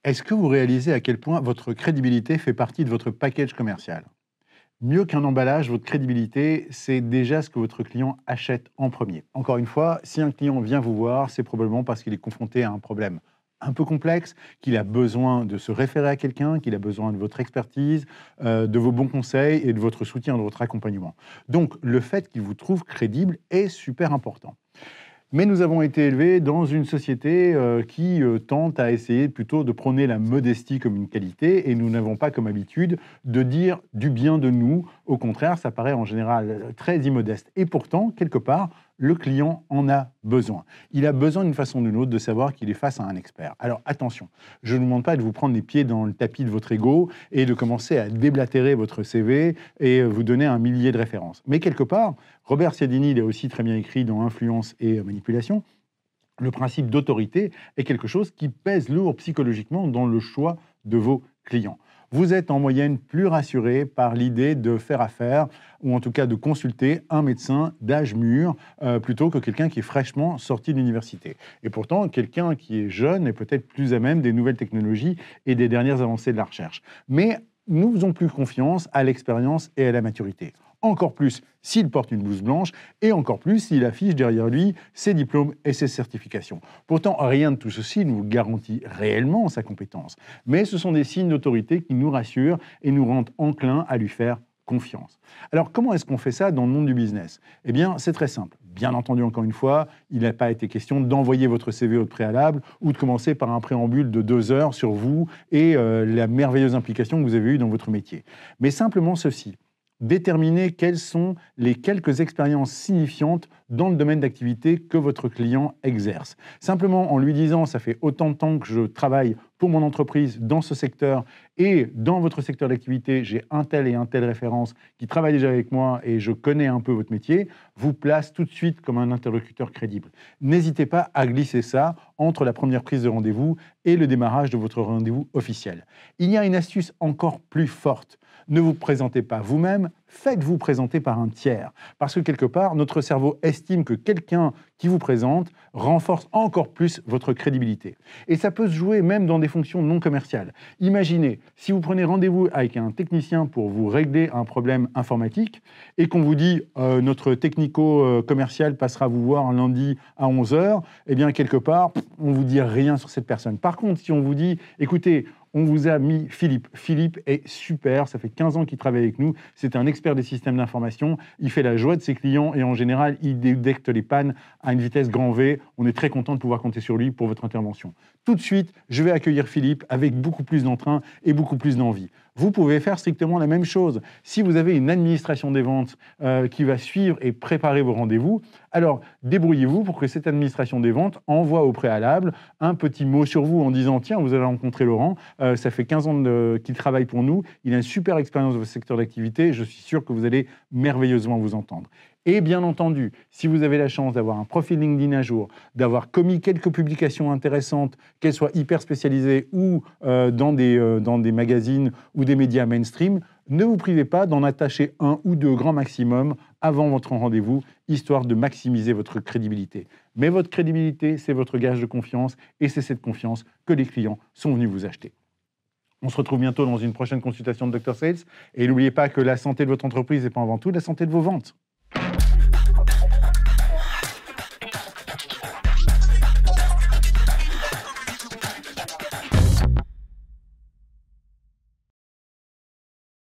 Est-ce que vous réalisez à quel point votre crédibilité fait partie de votre package commercial? Mieux qu'un emballage, votre crédibilité, c'est déjà ce que votre client achète en premier. Encore une fois, si un client vient vous voir, c'est probablement parce qu'il est confronté à un problème un peu complexe, qu'il a besoin de se référer à quelqu'un, qu'il a besoin de votre expertise, de vos bons conseils et de votre soutien, de votre accompagnement. Donc, le fait qu'il vous trouve crédible est super important. Mais nous avons été élevés dans une société qui tente à essayer plutôt de prôner la modestie comme une qualité et nous n'avons pas comme habitude de dire du bien de nous. Au contraire, ça paraît en général très immodeste. Et pourtant, quelque part, le client en a besoin. Il a besoin d'une façon ou d'une autre de savoir qu'il est face à un expert. Alors attention, je ne vous demande pas de vous prendre les pieds dans le tapis de votre ego et de commencer à déblatérer votre CV et vous donner un millier de références. Mais quelque part, Robert Cialdini, il a aussi très bien écrit dans Influence et Manipulation, le principe d'autorité est quelque chose qui pèse lourd psychologiquement dans le choix de vos clients. Vous êtes en moyenne plus rassuré par l'idée de faire affaire, ou en tout cas de consulter un médecin d'âge mûr, plutôt que quelqu'un qui est fraîchement sorti de l'université. Et pourtant, quelqu'un qui est jeune est peut-être plus à même des nouvelles technologies et des dernières avancées de la recherche. Mais nous faisons plus confiance à l'expérience et à la maturité. Encore plus s'il porte une blouse blanche et encore plus s'il affiche derrière lui ses diplômes et ses certifications. Pourtant, rien de tout ceci ne vous garantit réellement sa compétence, mais ce sont des signes d'autorité qui nous rassurent et nous rendent enclins à lui faire confiance. Alors, comment est-ce qu'on fait ça dans le monde du business? Eh bien, c'est très simple. Bien entendu, encore une fois, il n'a pas été question d'envoyer votre CV au préalable ou de commencer par un préambule de 2 heures sur vous et la merveilleuse implication que vous avez eue dans votre métier. Mais simplement ceci. Déterminer quelles sont les quelques expériences signifiantes dans le domaine d'activité que votre client exerce. Simplement en lui disant, ça fait autant de temps que je travaille pour mon entreprise dans ce secteur et dans votre secteur d'activité, j'ai un tel et un tel référence qui travaille déjà avec moi et je connais un peu votre métier, vous place tout de suite comme un interlocuteur crédible. N'hésitez pas à glisser ça entre la première prise de rendez-vous et le démarrage de votre rendez-vous officiel. Il y a une astuce encore plus forte. Ne vous présentez pas vous-même, faites-vous présenter par un tiers. Parce que quelque part, notre cerveau estime que quelqu'un qui vous présente renforce encore plus votre crédibilité. Et ça peut se jouer même dans des fonctions non commerciales. Imaginez, si vous prenez rendez-vous avec un technicien pour vous régler un problème informatique et qu'on vous dit notre technico-commercial passera vous voir lundi à 11 heures, eh bien quelque part, on ne vous dit rien sur cette personne. Par contre, si on vous dit, écoutez, on vous a mis Philippe. Philippe est super, ça fait 15 ans qu'il travaille avec nous, c'est un expert des systèmes d'information, il fait la joie de ses clients et en général, il détecte les pannes à une vitesse grand V. On est très content de pouvoir compter sur lui pour votre intervention. Tout de suite, je vais accueillir Philippe avec beaucoup plus d'entrain et beaucoup plus d'envie. Vous pouvez faire strictement la même chose. Si vous avez une administration des ventes qui va suivre et préparer vos rendez-vous, alors débrouillez-vous pour que cette administration des ventes envoie au préalable un petit mot sur vous en disant « Tiens, vous avez rencontré Laurent, ça fait 15 ans qu'il travaille pour nous, il a une super expérience dans votre secteur d'activité, je suis sûr que vous allez merveilleusement vous entendre. » Et bien entendu, si vous avez la chance d'avoir un profil LinkedIn à jour, d'avoir commis quelques publications intéressantes, qu'elles soient hyper spécialisées ou dans des magazines ou des médias mainstream, ne vous privez pas d'en attacher un ou deux grand maximum avant votre rendez-vous, histoire de maximiser votre crédibilité. Mais votre crédibilité, c'est votre gage de confiance et c'est cette confiance que les clients sont venus vous acheter. On se retrouve bientôt dans une prochaine consultation de Dr Sales et n'oubliez pas que la santé de votre entreprise n'est pas avant tout la santé de vos ventes.